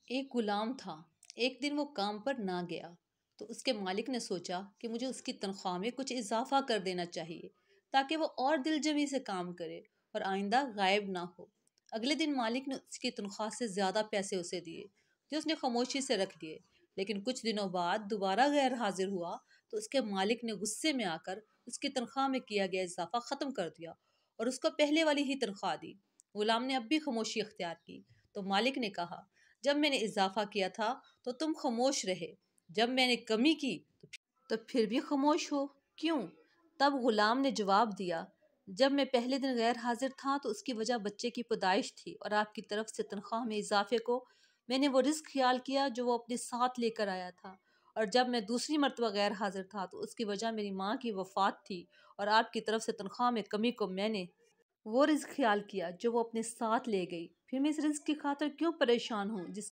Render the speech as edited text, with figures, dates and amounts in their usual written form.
ایک غلام تھا۔ ایک دن وہ کام پر نہ گیا تو اس کے مالک نے سوچا کہ مجھے اس کی تنخواہ میں کچھ اضافہ کر دینا چاہیے تاکہ وہ اور دل جمی سے کام کرے اور آئندہ غائب نہ ہو۔ اگلے دن مالک نے اس کی تنخواہ سے زیادہ پیسے اسے دیے جو اس نے خاموشی سے رکھ لیے، لیکن کچھ دنوں بعد دوبارہ غیر حاضر ہوا تو اس کے مالک نے غصے میں آ کر اس کی تنخواہ میں کیا گیا اضافہ ختم کر دیا اور اس کو پہلے والی ہی تنخواہ دی۔ غلام نے اب بھی خاموشی اختیار کی تو مالک نے کہا، جب میں نے اضافہ کیا تھا تو تم خاموش رہے، جب میں نے کمی کی تو پھر بھی خاموش ہو، کیوں؟ تب غلام نے جواب دیا، جب میں پہلے دن غیر حاضر تھا تو اس کی وجہ بچے کی پیدائش تھی اور آپ کی طرف سے تنخواہ میں اضافے کو میں نے وہ رزق خیال کیا جو وہ اپنے ساتھ لے کر آیا تھا، اور جب میں دوسری مرتبہ غیر حاضر تھا تو اس کی وجہ میری ماں کی وفات تھی اور آپ کی طرف سے تنخواہ میں کمی کو میں نے وہ رزق خیال کیا جو وہ اپنے ساتھ لے گئی۔ پھر میں اس رزق کی خاطر کیوں پریشان ہوں